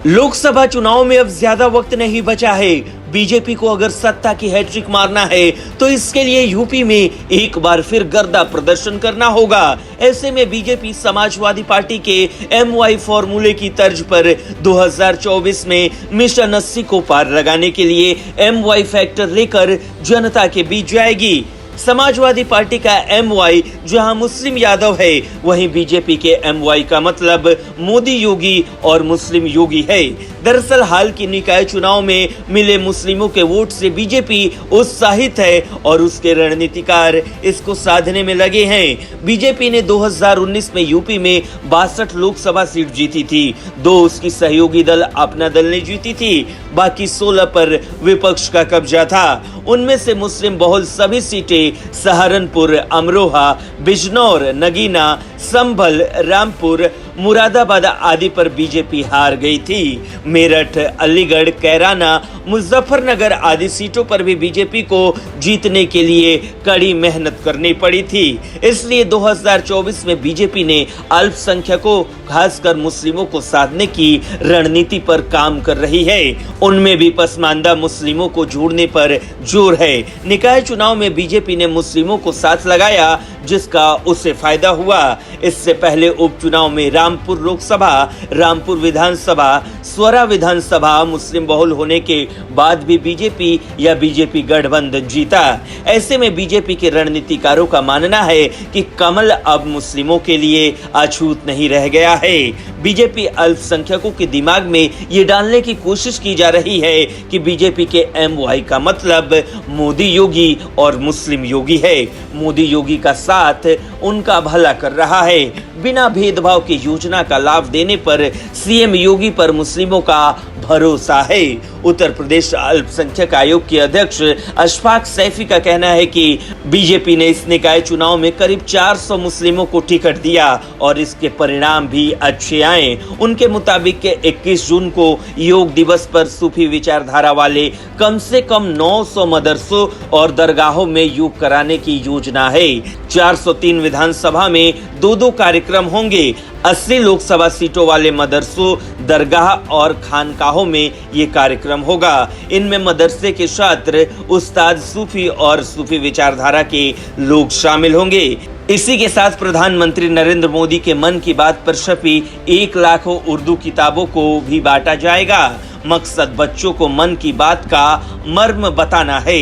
लोकसभा चुनाव में अब ज्यादा वक्त नहीं बचा है। बीजेपी को अगर सत्ता की हैट्रिक मारना है तो इसके लिए यूपी में एक बार फिर गर्दा प्रदर्शन करना होगा। ऐसे में बीजेपी समाजवादी पार्टी के MY फॉर्मूले की तर्ज पर 2024 में मिशन 80 को पार लगाने के लिए MY फैक्टर लेकर जनता के बीच जाएगी। समाजवादी पार्टी का MY जहां मुस्लिम यादव है, वहीं बीजेपी के MY का मतलब मोदी योगी और मुस्लिम योगी है। दरअसल हाल की निकाय चुनाव में मिले मुस्लिमों के वोट से बीजेपी उत्साहित है और उसके रणनीतिकार इसको साधने में लगे हैं। बीजेपी ने 2019 में यूपी में 62 लोकसभा सीट जीती थी। 2 उसकी सहयोगी दल अपना दल ने जीती थी, बाकी 16 पर विपक्ष का कब्जा था। उनमें से मुस्लिम बहुल सभी सीटें सहारनपुर, अमरोहा, बिजनौर, नगीना, संभल, रामपुर, मुरादाबाद आदि पर बीजेपी हार गई थी। मेरठ, अलीगढ़, कैराना, मुजफ्फरनगर आदि सीटों पर भी बीजेपी को जीतने के लिए कड़ी मेहनत करनी पड़ी थी। इसलिए 2024 में बीजेपी ने अल्पसंख्यकों, खासकर मुस्लिमों को साधने की रणनीति पर काम कर रही है। उनमें भी पसमानदा मुस्लिमों को जोड़ने पर जोर है। निकाय चुनाव में बीजेपी ने मुस्लिमों को साथ लगाया, जिसका उसे फायदा हुआ। इससे पहले उपचुनाव में रामपुर लोकसभा, रामपुर विधानसभा, स्वरा विधानसभा मुस्लिम बहुल होने के बाद भी बीजेपी गठबंधन जीता। ऐसे में बीजेपी के रणनीतिकारों का मानना है कि कमल अब मुस्लिमों के लिए अछूत नहीं रह गया है। बीजेपी अल्पसंख्यकों के दिमाग में ये डालने की कोशिश की जा रही है कि बीजेपी के MY का मतलब मोदी योगी और मुस्लिम योगी है। मोदी योगी का साथ उनका भला कर रहा है। बिना भेदभाव की योजना का लाभ देने पर CM योगी पर मुस्लिमों का भरोसा है। उत्तर प्रदेश अल्पसंख्यक आयोग के अध्यक्ष अशफाक सैफी का कहना है कि बीजेपी ने इस निकाय चुनाव में करीब 400 मुस्लिमों को टिकट दिया और इसके परिणाम भी अच्छे आए। उनके मुताबिक 21 जून को योग दिवस पर सूफी विचारधारा वाले कम से कम 900 मदरसों और दरगाहों में योग कराने की योजना है। 403 विधानसभा में 2-2 कार्यक्रम होंगे। 80 लोकसभा सीटों वाले मदरसों, दरगाह और खानकाहों में ये कार्यक्रम होगा। इनमें मदरसे के छात्र, उस्ताद, सूफी और सूफी विचारधारा के लोग शामिल होंगे। इसी के साथ प्रधानमंत्री नरेंद्र मोदी के मन की बात पर छपी 1 लाख उर्दू किताबों को भी बांटा जाएगा। मकसद बच्चों को मन की बात का मर्म बताना है।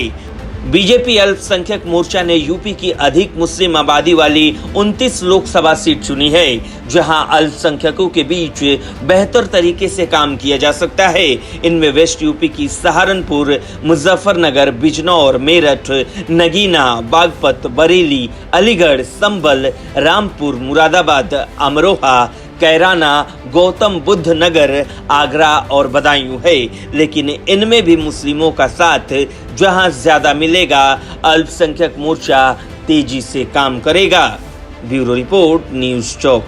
बीजेपी अल्पसंख्यक मोर्चा ने यूपी की अधिक मुस्लिम आबादी वाली 29 लोकसभा सीट चुनी है, जहां अल्पसंख्यकों के बीच बेहतर तरीके से काम किया जा सकता है। इनमें वेस्ट यूपी की सहारनपुर, मुजफ्फरनगर, बिजनौर, मेरठ, नगीना, बागपत, बरेली, अलीगढ़, संभल, रामपुर, मुरादाबाद, अमरोहा, कैराना, गौतम बुद्ध नगर, आगरा और बदायूं है। लेकिन इनमें भी मुस्लिमों का साथ जहां ज्यादा मिलेगा, अल्पसंख्यक मोर्चा तेजी से काम करेगा। ब्यूरो रिपोर्ट, न्यूज़ चौक।